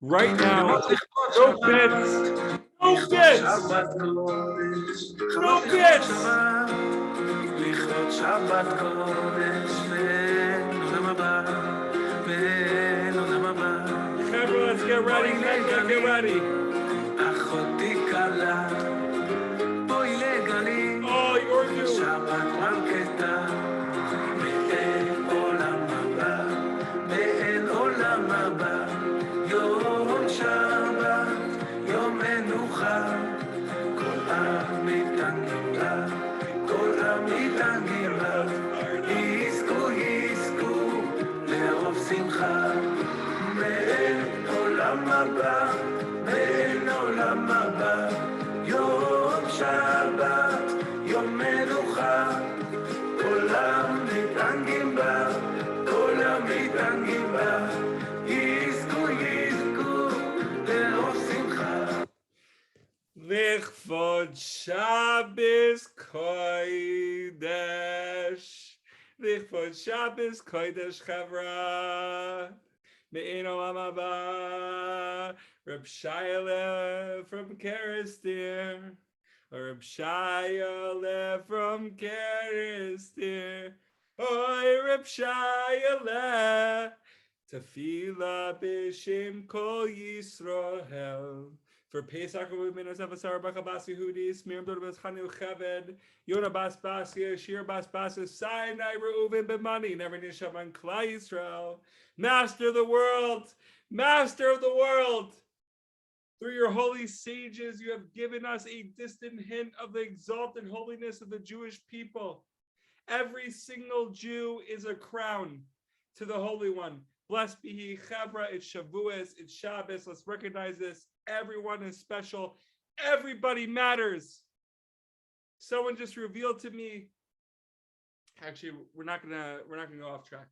right now. No bits. No bits. No bits. Camera, let's get ready. Let's get ready. Oh, you're new. יום שבת, יום מנוחה, כל המתענגים לה, כל המתענגים לה, יזכו, יזכו לערוב שמחה, בין עולם הבא, בין עולם הבא, יום שבת, יום מנוחה, כל המתענגים בה, כל המתענגים בה, Lichvod Shabbos Kodesh. Lichvod Shabbos Kodesh Chavra. Me'ein olam haba. Reb Shayale from Kerestir. Reb Shayale from Kerestir. Oy Reb Shayale. Tefillah b'shem kol Yisrael. For Pesach, we minas avasar bakabas Yehudis, Miriam Dodabas Chanu Chaved, Yonah Bas Basia, Shir Bas Basia, Sinai Reuven B'mani, Never Nishavan Klal Yisrael, Master of the world, Master of the world. Through your holy sages, you have given us a distant hint of the exalted holiness of the Jewish people. Every single Jew is a crown to the Holy One. Blessed be He, Chavra, it's Shavuos, it's Shabbos. Let's recognize this. Everyone is special. Everybody matters. Someone just revealed to me. Actually, we're not gonna go off track.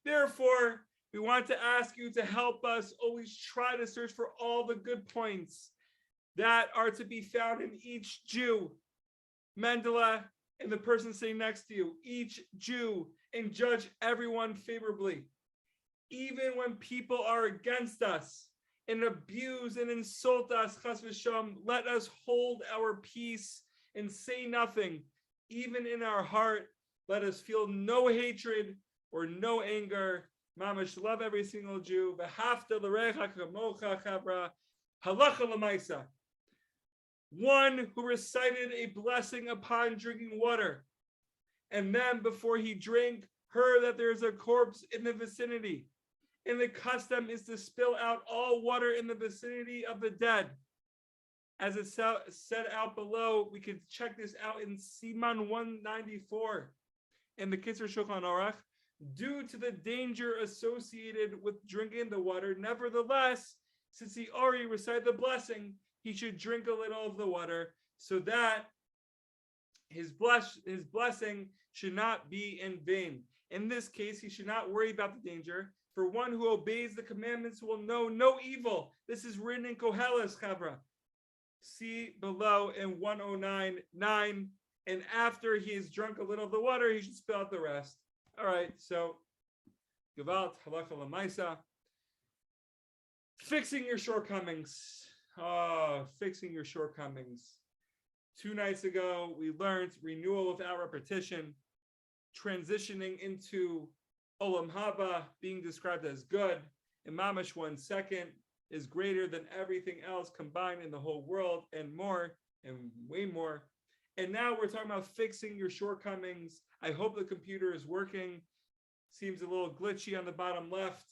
Therefore, we want to ask you to help us always try to search for all the good points that are to be found in each Jew, Mendela, and the person sitting next to you, each Jew, and judge everyone favorably. Even when people are against us and abuse and insult us, chas v'shalom, let us hold our peace and say nothing. Even in our heart, let us feel no hatred or no anger. Mamash, love every single Jew. V'hafta l'recha kamocha chavra, halacha l'maisa. One who recited a blessing upon drinking water, and then before he drank, heard that there's a corpse in the vicinity. And the custom is to spill out all water in the vicinity of the dead. As it's set out below, we could check this out in Siman 194 in the Kitzur Shulchan Aruch. Due to the danger associated with drinking the water, nevertheless, since he already recited the blessing, he should drink a little of the water so that his blessing should not be in vain. In this case, he should not worry about the danger. For one who obeys the commandments will know no evil. This is written in Koheles, Chavra. See below in 109:9. And after he has drunk a little of the water, he should spill out the rest. All right, so Gevalt, Halacha L'maisa. Fixing your shortcomings. Oh, fixing your shortcomings. 2 nights ago, we learned renewal without repetition, transitioning into Olam Haba, being described as good, and Mamash 1 second is greater than everything else combined in the whole world, and more, and way more. And now we're talking about fixing your shortcomings. I hope the computer is working. Seems a little glitchy on the bottom left,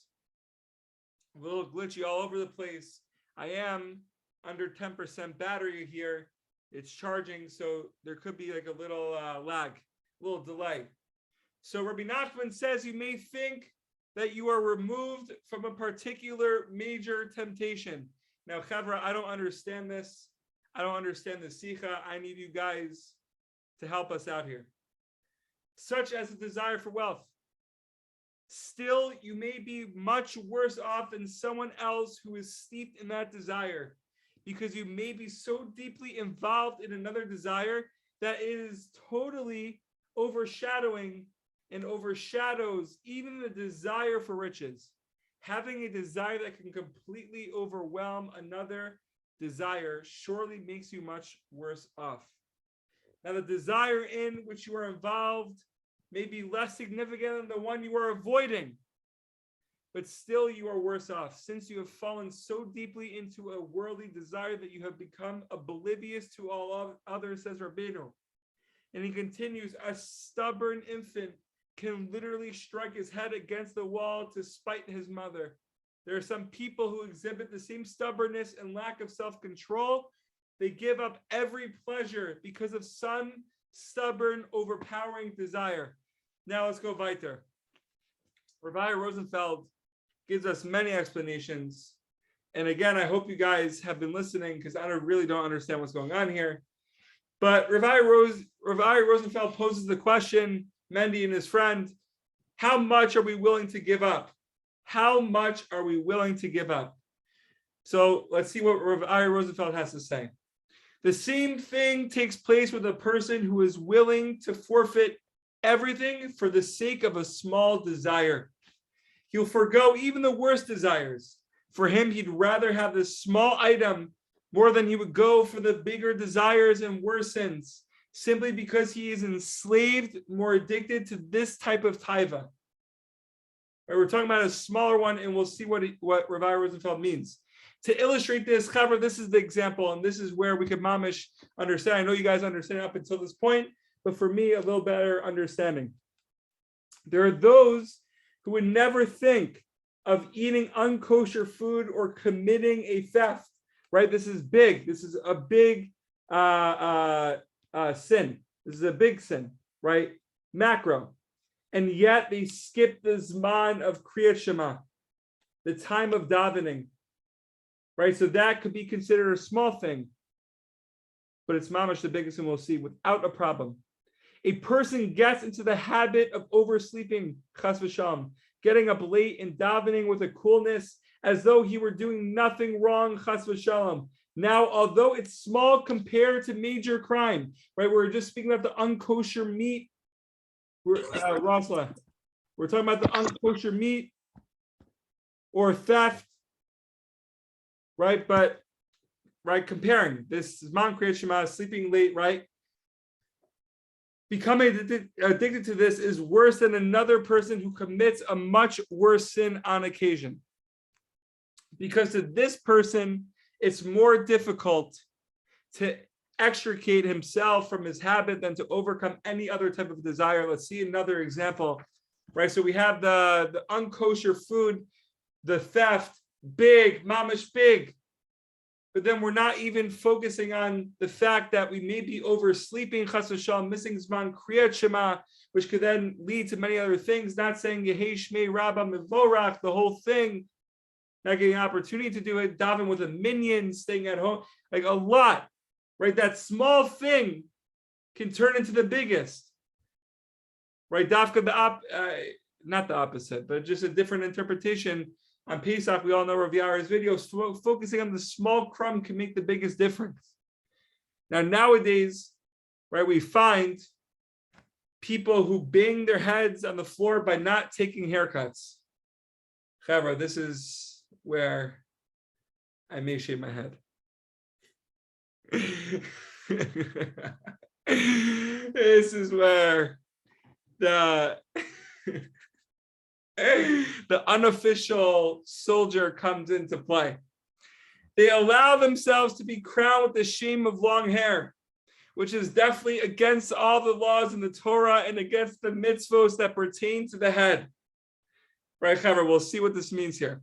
a little glitchy all over the place. I am under 10% battery here. It's charging, so there could be like a little lag, a little delay. So Rabbi Nachman says you may think that you are removed from a particular major temptation. Now, Chavra, I don't understand this. I don't understand the Sicha. I need you guys to help us out here. Such as a desire for wealth. Still, you may be much worse off than someone else who is steeped in that desire, because you may be so deeply involved in another desire that it is totally overshadowing and overshadows even the desire for riches. Having a desire that can completely overwhelm another desire surely makes you much worse off. Now, the desire in which you are involved may be less significant than the one you are avoiding, but still you are worse off, since you have fallen so deeply into a worldly desire that you have become oblivious to all others, says Rabbeinu. And he continues, a stubborn infant can literally strike his head against the wall to spite his mother. There are some people who exhibit the same stubbornness and lack of self-control. They give up every pleasure because of some stubborn, overpowering desire. Now let's go weiter. Rabbi Rosenfeld gives us many explanations. And again, I hope you guys have been listening because I really don't understand what's going on here. But Rabbi Rosenfeld poses the question, Mendy and his friend, how much are we willing to give up? How much are we willing to give up? So let's see what Rabbi Rosenfeld has to say. The same thing takes place with a person who is willing to forfeit everything for the sake of a small desire. He'll forgo even the worst desires. For him, he'd rather have this small item more than he would go for the bigger desires and worse sins, simply because he is enslaved, more addicted to this type of taiva. Right, we're talking about a smaller one, and we'll see what Rabbi Rosenfeld means. To illustrate this, Chavra, this is the example, and this is where we could mamish understand. I know you guys understand up until this point, but for me, a little better understanding. There are those who would never think of eating unkosher food or committing a theft, right? This is big. This is a big sin. This is a big sin, right? Macro. And yet they skip the zman of Kriyat Shema, the time of davening, right? So that could be considered a small thing, but it's mamash the biggest one we'll see without a problem. A person gets into the habit of oversleeping, chas v'shalom, getting up late and davening with a coolness as though he were doing nothing wrong, chas v'shalom. Now, although it's small compared to major crime, right? We're just speaking about the unkosher meat. Rasla, we're talking about the unkosher meat or theft, right? But, right, comparing this Zman Kriyat Shema, sleeping late, right? Becoming addicted to this is worse than another person who commits a much worse sin on occasion. Because to this person, it's more difficult to extricate himself from his habit than to overcome any other type of desire. Let's see another example, right? So we have the unkosher food, the theft, big, mamish big. But then we're not even focusing on the fact that we may be oversleeping, chas v'shalom, missing zman kriyat shema, which could then lead to many other things, not saying Yehei Shmei Rabbah Mivorach, the whole thing, not getting an opportunity to do it, daven with a minion, staying at home, like a lot, right? That small thing can turn into the biggest, right? Dafka, not the opposite, but just a different interpretation. On Pesach, we all know Rav Yair's videos, focusing on the small crumb can make the biggest difference. Now, nowadays, right, we find people who bang their heads on the floor by not taking haircuts. Chavra, this is where I may shave my head. This is where the unofficial soldier comes into play. They allow themselves to be crowned with the shame of long hair, which is definitely against all the laws in the Torah and against the mitzvos that pertain to the head. Right, Chaver, we'll see what this means here.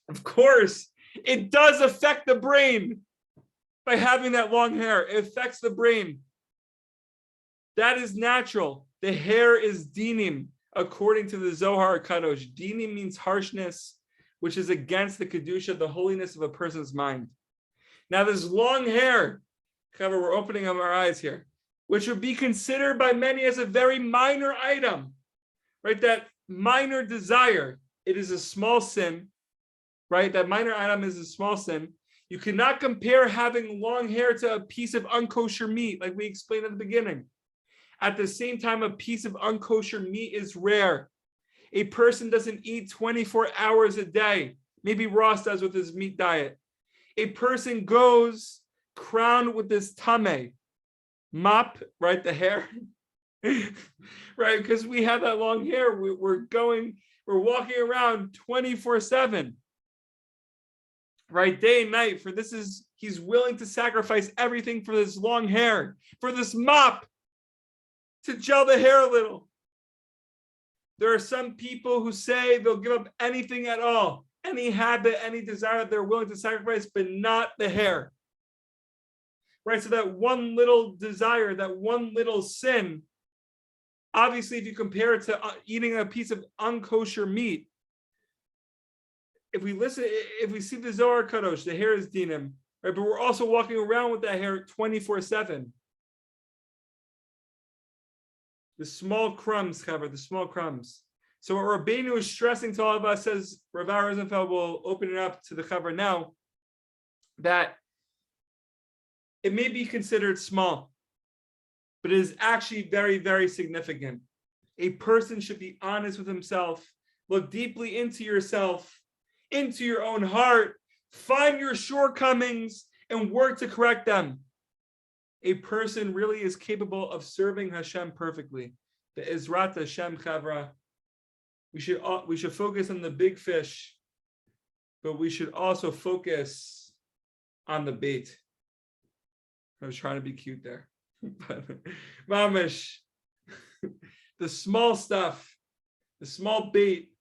Of course, it does affect the brain by having that long hair. It affects the brain. That is natural. The hair is dinim, according to the Zohar Kadosh. Dinim means harshness, which is against the kedusha, the holiness of a person's mind. Now, this long hair, Chaver, we're opening up our eyes here, which would be considered by many as a very minor item, right? That minor desire, it is a small sin, right? That minor item is a small sin. You cannot compare having long hair to a piece of unkosher meat, like we explained at the beginning. At the same time, a piece of unkosher meat is rare. A person doesn't eat 24 hours a day. Maybe Ross does with his meat diet. A person goes crowned with this tame, mop, right, the hair, right, because we have that long hair. We're walking around 24/7, right, day and night. For this is, he's willing to sacrifice everything for this long hair, for this mop, to gel the hair a little. There are some people who say they'll give up anything at all, any habit, any desire that they're willing to sacrifice, but not the hair. Right? So that one little desire, that one little sin, obviously, if you compare it to eating a piece of unkosher meat, if we see the Zohar Kadosh, the hair is dinim, right? But we're also walking around with that hair 24/7. The small crumbs, cover the small crumbs. So what Rabbeinu is stressing to all of us, says Rav Rosenfeld, will open it up to the cover now, that it may be considered small, but it is actually very, very significant. A person should be honest with himself, look deeply into yourself, into your own heart, find your shortcomings and work to correct them. A person really is capable of serving Hashem perfectly. The Izrat Hashem Chavra. We should focus on the big fish, but we should also focus on the bait. I was trying to be cute there. But mamish, the small stuff, the small bait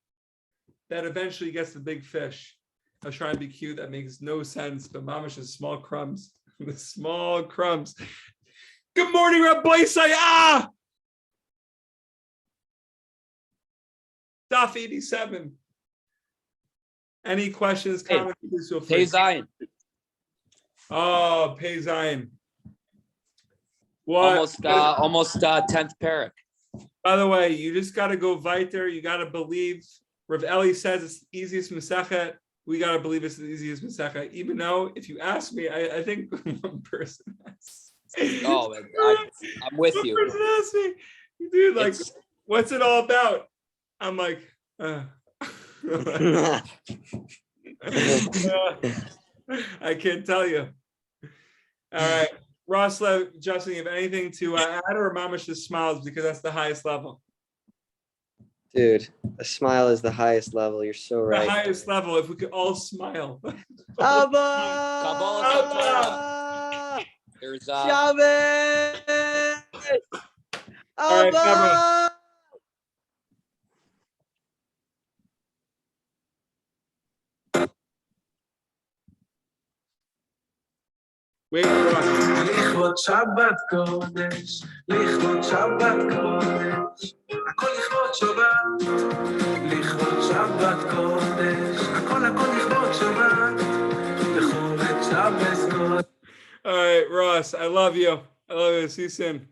that eventually gets the big fish. I was trying to be cute. That makes no sense, but mamish is small crumbs. The small crumbs. Good morning, Rabbi Sayah. Daf 87. Any questions, comments? Please feel free. Pei Zion. Oh, Pei Zion. What? Almost 10th parak. By the way, you just got to go weiter. You got to believe. Rav Eli says it's the easiest Masechet. We got to believe it's the easiest Masechet. Even though, if you ask me, I think one person has. Oh, I'm with you. One person asked me, dude, like, what's it all about? I'm like, I can't tell you. All right. Roslev, Justin, you have anything to add, or Mamash just smiles because that's the highest level? Dude, a smile is the highest level. You're so right. The highest level, if we could all smile. Abba! Kabbalah. There's Shabbos! All right, Abba! Wait, Ross. לכבוד שבת קודש, לכבוד שבת קודש, הכל לכבוד שבת, לכבוד שבת קודש, הכל לכבוד שבת, לכבוד שבת קודש. All right, Ross, I love you. I love you. See you soon.